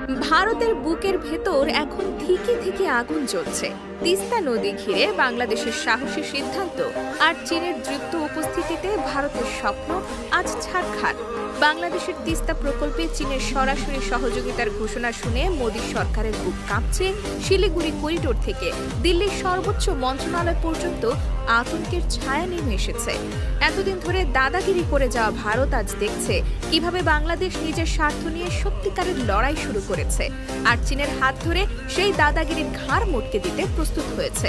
ভারতের বুকের ভেতর এখন থেকে থেকে আগুন জ্বলছে। তিস্তা নদী ঘিরে বাংলাদেশের সাহসী সিদ্ধান্ত আর চীনের দৃপ্ত উপস্থিতিতে ভারতের স্বপ্ন আজ ছারখার। বাংলাদেশের তিস্তা প্রকল্পে চীনের সরাসরি সহযোগিতার ঘোষণা শুনে মোদী সরকারের বুক কাঁপছে। শিলিগুড়ি করিডোর থেকে দিল্লির সর্বোচ্চ মন্ত্রণালয় পর্যন্ত আতঙ্কের ছায়া নেমে এসেছে। এতদিন ধরে দাদাগিরি করে যাওয়া ভারত আজ দেখছে কিভাবে বাংলাদেশ নিজের স্বার্থ নিয়ে সত্যিকারের লড়াই শুরু করেছে, আর চীনের হাত ধরে সেই দাদাগিরির ঘাড় মটকে দিতে প্রস্তুত হয়েছে।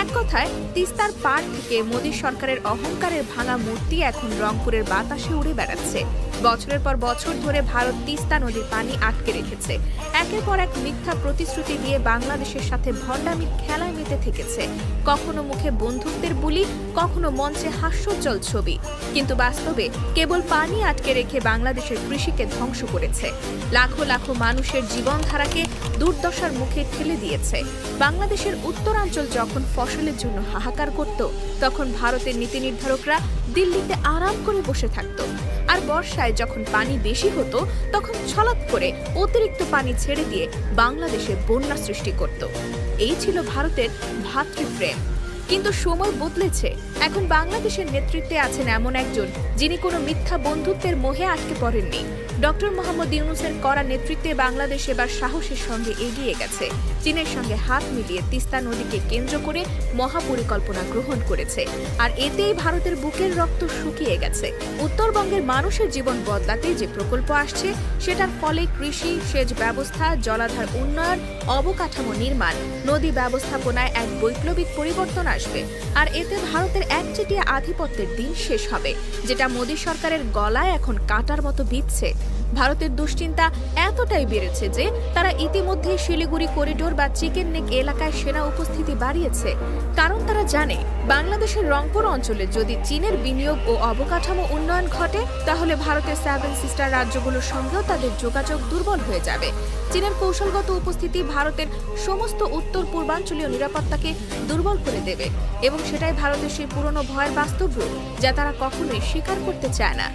এক কথায় তিস্তার পাড় থেকে মোদী সরকারের অহংকারের ভাঙা মূর্তি এখন রংপুরের বাতাসে উড়ে বেড়াচ্ছে। বছরের পর বছর ধরে ভারত তিস্তা নদীর পানি আটকে রেখেছে। একের পর এক মিথ্যা প্রতিশ্রুতি দিয়ে বাংলাদেশের সাথে ভণ্ডামির খেলায় মেতে থেকেছে। কখনো মুখে বন্ধুত্বের বুলি, কখনো মঞ্চে হাস্যোজ্জ্বল ছবি, কিন্তু বাস্তবে কেবল পানি আটকে রেখে বাংলাদেশের কৃষিকে ধ্বংস করেছে। লাখো লাখো মানুষের জীবনধারাকে দুর্দশার মুখে ঠেলে দিয়েছে। বাংলাদেশের উত্তরাঞ্চল যখন ফসলের জন্য হাহাকার করত, তখন ভারতের নীতি নির্ধারকরা দিল্লিতে আরাম করে বসে থাকত। আর বর্ষায় যখন পানি বেশি হতো, তখন ছলাৎ করে অতিরিক্ত পানি ছেড়ে দিয়ে বাংলাদেশে বন্যা সৃষ্টি করত। এই ছিল ভারতের ভ্রাতৃপ্রেম। কিন্তু সময় বদলেছে। এখন বাংলাদেশের নেতৃত্বে আছেন এমন একজন যিনি কোনো মিথ্যা বন্ধুত্বের মোহে আটকে পড়েননি। ডক্টর মোহাম্মদ ইউনূসের কড়া নেতৃত্বে বাংলাদেশ এবার সাহসের সঙ্গে এগিয়ে গেছে। চীনের সঙ্গে হাত মিলিয়ে তিস্তা নদীকে কেন্দ্র করে মহাপরিকল্পনা গ্রহণ করেছে। আর এতেই ভারতের বুকের রক্ত শুকিয়ে গেছে। উত্তরবঙ্গের মানুষের জীবন বদলাতে যে প্রকল্প আসছে, সেটার ফলে কৃষি, সেচ ব্যবস্থা, জলাধার উন্নয়ন, অবকাঠামো নির্মাণ, নদী ব্যবস্থাপনায় এক বৈপ্লবিক পরিবর্তন আসবে। আর এতে ভারতের একচেটিয়া আধিপত্যের দিন শেষ হবে, যেটা মোদী সরকারের গলায় এখন কাঁটার মতো বিঁধছে। ভারতের দুশ্চিন্তা এতটাই বেড়েছে যে তারা ইতিমধ্যে শিলিগুড়ি করিডোর বা চিকেন নেক এলাকায় সেনা উপস্থিতি বাড়িয়েছে। কারণ তারা জানে, বাংলাদেশের রংপুর অঞ্চলে যদি চীনের বিনিয়োগ ও অবকাঠামো উন্নয়ন ঘটে, তাহলে ভারতের 7 সিস্টার রাজ্যগুলোর সঙ্গেও তাদের যোগাযোগ দুর্বল হয়ে যাবে। চীনের কৌশলগত উপস্থিতি ভারতের সমস্ত উত্তর পূর্বাঞ্চলীয় নিরাপত্তাকে দুর্বল করে দেবে, এবং সেটাই ভারতের সেই পুরনো ভয়ের বাস্তব রূপ, যা তারা কখনোই স্বীকার করতে চায় না।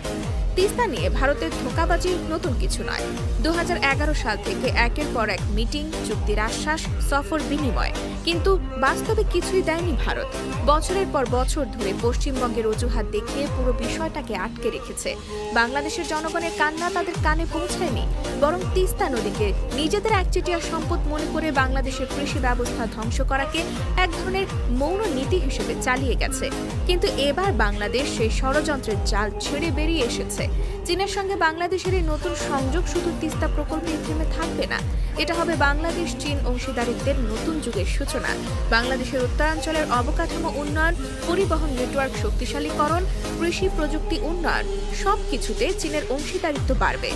তিস্তা নিয়ে ভারতের ধোঁকাবাজি নতুন কিছু নয়। 2011 সাল থেকে একের পর এক মিটিং, চুক্তির আশ্বাস, সফর বিনিময়, কিন্তু বাস্তবে কিছুই দেয়নি ভারত। বছরের পর বছর ধরে পশ্চিমবঙ্গের অজুহাত দেখিয়ে পুরো বিষয়টাকে আটকে রেখেছে। বাংলাদেশের জনগণের কান্না তাদের কানে পৌঁছায়নি, বরং তিস্তা নদীকে নিজেদের একচেটিয়া সম্পদ মনে করে বাংলাদেশের কৃষি ব্যবস্থা ধ্বংস করাকে এক ধরনের মৌন নীতি হিসেবে চালিয়ে গেছে। কিন্তু এবার বাংলাদেশ সেই ষড়যন্ত্রের জাল ছেড়ে বেরিয়ে এসেছে। চীনের সঙ্গে বাংলাদেশের এই নতুন সংযোগ শুধু তিস্তা প্রকল্পে থেমে থাকবে না, এটা হবে বাংলাদেশ চীন অংশীদারিত্বের নতুন যুগের সূচনা। বাংলাদেশের উত্তরাঞ্চলের অবকাঠামো উন্নয়ন, পরিবহন নেটওয়ার্ক শক্তিশালীকরণ, কৃষি প্রযুক্তি উন্নয়ন, সবকিছুতে চীনের অংশীদারিত্ব বাড়বে।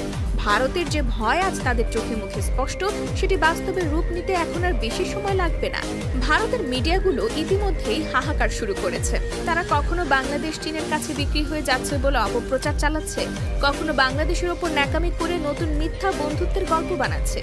ভারতের যে ভয় আজ তাদের চোখে মুখে স্পষ্ট, সেটি বাস্তবে রূপ নিতে এখন আর বেশি সময় লাগবে না। ভারতের মিডিয়াগুলো ইতিমধ্যেই হাহাকার শুরু করেছে। তারা কখনো বাংলাদেশ চীনের কাছে বিক্রি হয়ে যাচ্ছে বলে অপপ্রচার চালাচ্ছে, কখনো বাংলাদেশের ওপর ন্যাকামি করে নতুন মিথ্যা বন্ধুত্বের গল্প বানাচ্ছে।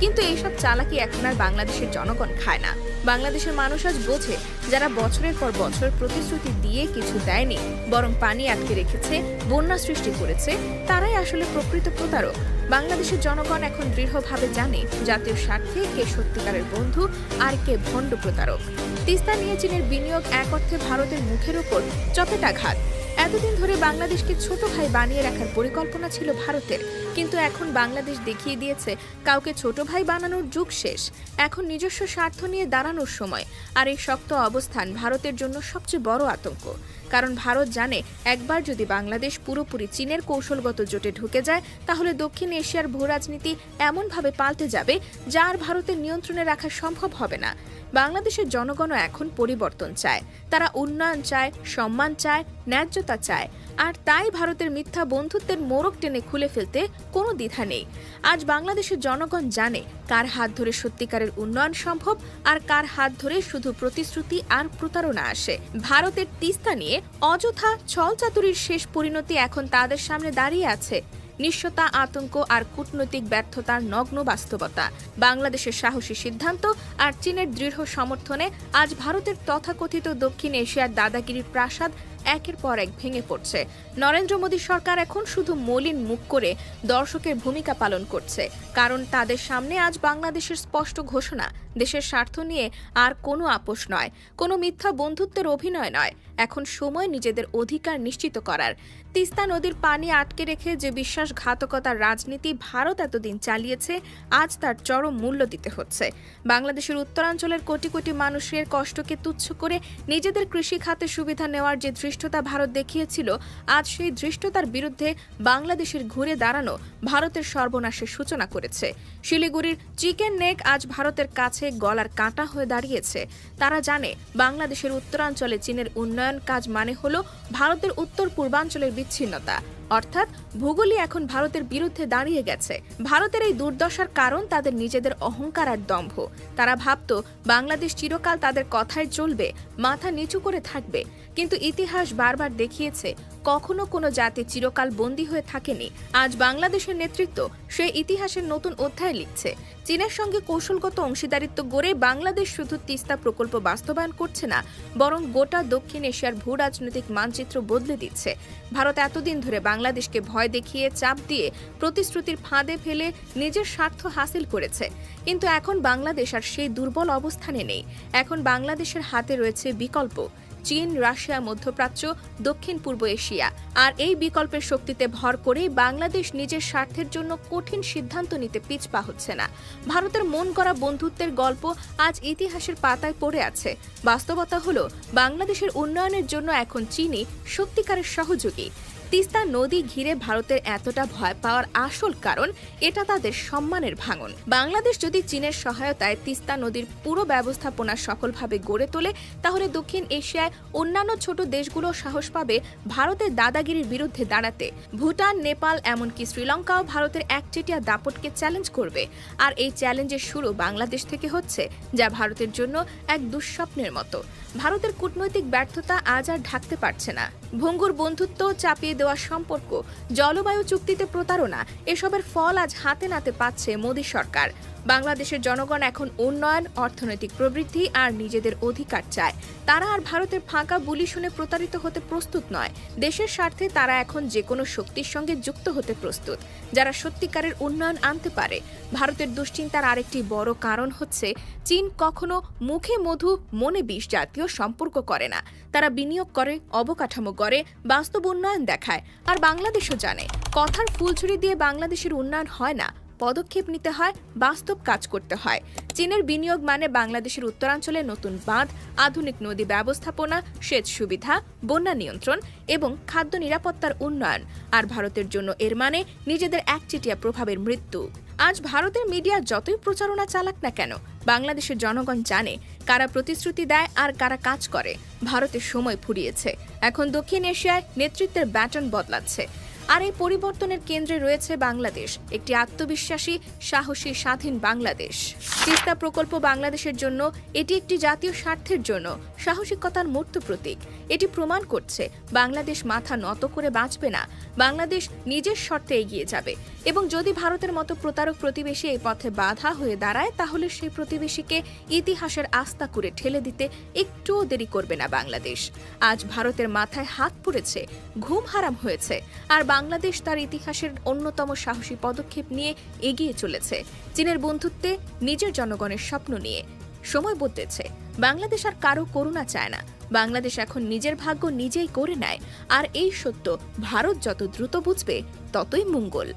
কিন্তু এইসব চালাকি এখন আর বাংলাদেশের জনগণ খায় না। বাংলাদেশের মানুষ আজ বোঝে, যারা বছরের পর বছর প্রতিশ্রুতি দিয়ে কিছু দেয়নি, বরং পানি আটকে রেখেছে, বন্যা সৃষ্টি করেছে, তারাই আসলে প্রকৃত প্রতারক। বাংলাদেশের জনগণ এখন দৃঢ়ভাবে জানে জাতীয় স্বার্থে কে সত্যিকারের বন্ধু আর কে ভণ্ড প্রতারক। তিস্তা নিয়ে চীনের বিনিয়োগ এক অর্থে ভারতের মুখের ওপর চপেটাঘাত। এতদিন ধরে বাংলাদেশকে ছোট ভাই বানিয়ে রাখার পরিকল্পনা ছিল ভারতের, কিন্তু এখন বাংলাদেশ দেখিয়ে দিয়েছে কাউকে ছোট ভাই বানানোর যুগ শেষ। এখন নিজস্ব স্বার্থ নিয়ে দাঁড়ানোর সময়। আর এই শক্ত অবস্থান ভারতের জন্য সবচেয়ে বড় আতঙ্ক। কারণ ভারত জানে, একবার যদি বাংলাদেশ পুরোপুরি চীনের কৌশলগত জোটে ঢুকে যায়, তাহলে দক্ষিণ এশিয়ার ভূরাজনীতি এমনভাবে পাল্টে যাবে যা আর ভারতের নিয়ন্ত্রণে রাখা সম্ভব হবে না। বাংলাদেশের জনগণও এখন পরিবর্তন চায়। তারা উন্নয়ন চায়, সম্মান চায়, ন্যায্যতা চায়। আর তাই ভারতের মিথ্যা বন্ধুত্বের মোড়ক টেনে খুলে ফেলতে কোনো দ্বিধা নেই। আজ বাংলাদেশের জনগণ জানে কার হাত ধরে সত্যিকারের উন্নয়ন সম্ভব, আর কার হাত ধরে শুধু প্রতিশ্রুতি আর প্রতারণা আসে। ভারতের তিস্তা নিয়ে অযথা ছলচাতুরির শেষ পরিণতি এখন তাদের সামনে দাঁড়িয়ে আছে। নিঃস্বতা, আতঙ্ক আর কূটনৈতিক ব্যর্থতার নগ্ন বাস্তবতা। বাংলাদেশের সাহসী সিদ্ধান্ত আর চীনের দৃঢ় সমর্থনে আজ ভারতের তথাকথিত দক্ষিণ এশিয়ার দাদাগিরির প্রাসাদ একের পর এক ভেঙে পড়ছে। নরেন্দ্র মোদী সরকার এখন শুধু মলিন মুখ করে দর্শকের ভূমিকা পালন করছে, কারণ তাদের সামনে আজ বাংলাদেশের স্পষ্ট ঘোষণা, দেশের স্বার্থ নিয়ে আর কোনো আপোষ নয়, কোনো মিথ্যা বন্ধুত্বের অভিনয় নয়। এখন সময় নিজেদের অধিকার নিশ্চিত করার। তিস্তা নদীর পানি আটকে রেখে যে বিশ্বাসঘাতকতার রাজনীতি ভারত এতদিন চালিয়েছে, আজ তার চরম মূল্য দিতে হচ্ছে। বাংলাদেশের উত্তরাঞ্চলের কোটি কোটি মানুষের কষ্টকে তুচ্ছ করে নিজেদের কৃষি খাতে সুবিধা নেওয়ার যে ধৃষ্টতা ভারত দেখিয়েছিল, আজ সেই ধৃষ্টতার বিরুদ্ধে বাংলাদেশের ঘুরে দাঁড়ানো ভারতের সর্বনাশের সূচনা করেছে। শিলিগুড়ির চিকেন নেক আজ ভারতের কাছে গলার কাঁটা হয়ে দাঁড়িয়েছে। তারা জানে বাংলাদেশের উত্তরাঞ্চলে চীনের উন্নয়ন কাজ মানে হলো ভারতের উত্তর পূর্বাঞ্চলের বিচ্ছিন্নতা, অর্থাৎ ভূগোলই এখন ভারতের বিরুদ্ধে দাঁড়িয়ে গেছে। ভারতের এই দুর্দশার কারণ তাদের নিজেদের অহংকার আর দম্ভ। তারা ভাবত বাংলাদেশ চিরকাল তাদের কথায় চলবে, মাথা নিচু করে থাকবে। কিন্তু ইতিহাস বারবার দেখিয়েছে কখনো কোনো জাতি চিরকাল বন্দী হয়ে থাকেনি। আজ বাংলাদেশের নেতৃত্ব সেই ইতিহাসের নতুন অধ্যায় লিখছে। চীনের সঙ্গে কৌশলগত অংশীদারিত্ব গড়ে বাংলাদেশ শুধু তিস্তা প্রকল্প বাস্তবায়ন করছে না, বরং গোটা দক্ষিণ এশিয়ার ভূ রাজনৈতিক মানচিত্র বদলে দিচ্ছে। ভারত এতদিন ধরে বাংলাদেশকে ভয় দেখিয়ে, চাপ দিয়ে, প্রতিশ্রুতির ফাঁদে ফেলে নিজের স্বার্থ হাসিল করেছে। কিন্তু এখন বাংলাদেশ আর সেই দুর্বল অবস্থানে নেই। এখন বাংলাদেশের হাতে রয়েছে বিকল্প: চীন, রাশিয়া, মধ্যপ্রাচ্য, দক্ষিণ পূর্ব এশিয়া। আর এই বিকল্পের শক্তিতে ভর করেই বাংলাদেশ নিজের স্বার্থের জন্য কঠিন সিদ্ধান্ত নিতে পিছপা হচ্ছে না। ভারতের মন গড়া বন্ধুত্বের গল্প আজ ইতিহাসের পাতায় পড়ে আছে। বাস্তবতা হলো বাংলাদেশের উন্নয়নের জন্য এখন চীনই সত্যিকারের সহযোগী। তিস্তা নদী ঘিরে ভারতের এতটা ভয় পাওয়ার আসল কারণ এটা তাদের সম্মানের ভাঙন। বাংলাদেশ যদি চীনের সহায়তায় তিস্তা নদীর পুরো ব্যবস্থাপনা সফলভাবে গড়ে তোলে, তাহলে দক্ষিণ এশিয়ায় অন্যান্য ছোট দেশগুলো সাহস পাবে ভারতের দাদাগিরির বিরুদ্ধে দাঁড়াতে। ভুটান, নেপাল, এমনকি শ্রীলঙ্কাও ভারতের একচেটিয়া দাপটকে চ্যালেঞ্জ করবে। আর এই চ্যালেঞ্জের শুরু বাংলাদেশ থেকে হচ্ছে, যা ভারতের জন্য এক দুঃস্বপ্নের মতো। ভারতের কূটনৈতিক ব্যর্থতা আজ আর ঢাকতে পারছে না। ভঙ্গুর বন্ধুত্ব, চাপিয়ে দেওয়া সম্পর্ক, জলবায়ু চুক্তিতে প্রতারণা, এসবের ফল আজ হাতে নাতে পাচ্ছে মোদী সরকার। বাংলাদেশের জনগণ এখন উন্নয়ন, অর্থনৈতিক প্রবৃদ্ধি আর নিজেদের অধিকার চায়। তারা আর ভারতের ফাঁকা বুলি শুনে প্রতারিত হতে প্রস্তুত নয়। দেশের স্বার্থে তারা এখন যে কোনো শক্তির সঙ্গে যুক্ত হতে প্রস্তুত, যারা সত্যিকারের উন্নয়ন আনতে পারে। ভারতের দুশ্চিন্তার আরেকটি বড় কারণ হচ্ছে, চীন কখনো মুখে মধু মনে বিষ জাতীয় সম্পর্ক করে না। তারা বিনিয়োগ করে, অবকাঠামো গড়ে, বাস্তব উন্নয়ন দেখায়। আর বাংলাদেশও জানে, কথার ফুলঝুরি দিয়ে বাংলাদেশের উন্নয়ন হয় না, পদক্ষেপ নিতে হয়, বাস্তব কাজ করতে হয়। চীনের বিনিয়োগ মানে বাংলাদেশের উত্তরাঞ্চলে নতুন বাঁধ, আধুনিক নদী ব্যবস্থাপনা, সেচ সুবিধা, বন্যা নিয়ন্ত্রণ এবং খাদ্য নিরাপত্তার উন্নয়ন। আর ভারতের জন্য এর মানে নিজেদের একচেটিয়া প্রভাবের মৃত্যু। আজ ভারতের মিডিয়া যতই প্রচারণা চালাক না কেন, বাংলাদেশের জনগণ জানে কারা প্রতিশ্রুতি দেয় আর কারা কাজ করে। ভারতের সময় ফুরিয়েছে। এখন দক্ষিণ এশিয়ায় নেতৃত্বের ব্যাটন বদলাচ্ছে। আর এই পরিবর্তনের কেন্দ্রে রয়েছে বাংলাদেশ, একটি আত্মবিশ্বাসী, সাহসী, স্বাধীন বাংলাদেশ। তিস্তা প্রকল্প বাংলাদেশের জন্য এটি একটি জাতীয় স্বার্থের জন্য সাহসিকতার মূর্ত প্রতীক। এটি প্রমাণ করছে বাংলাদেশ মাথা নত করে বাঁচবে না, বাংলাদেশ নিজের শর্তে এগিয়ে যাবে। এবং যদি ভারতের মতো প্রতারক প্রতিবেশী এই পথে বাধা হয়ে দাঁড়ায়, তাহলে সেই প্রতিবেশীকে ইতিহাসের আস্থা করে ঠেলে দিতে একটুও দেরি করবে না বাংলাদেশ। আজ ভারতের মাথায় হাত পড়েছে, ঘুম হারাম হয়েছে, আর বাংলাদেশ তার ইতিহাসের অন্যতম সাহসী পদক্ষেপ নিয়ে এগিয়ে চলেছে, চীনের বন্ধুত্বে, নিজের জনগণের স্বপ্ন নিয়ে। সময় বদলেছে, বাংলাদেশ আর কারো করুণা চায় না। বাংলাদেশ এখন নিজের ভাগ্য নিজেই করে নেয়। আর এই সত্য ভারত যত দ্রুত বুঝবে, ততই মঙ্গল।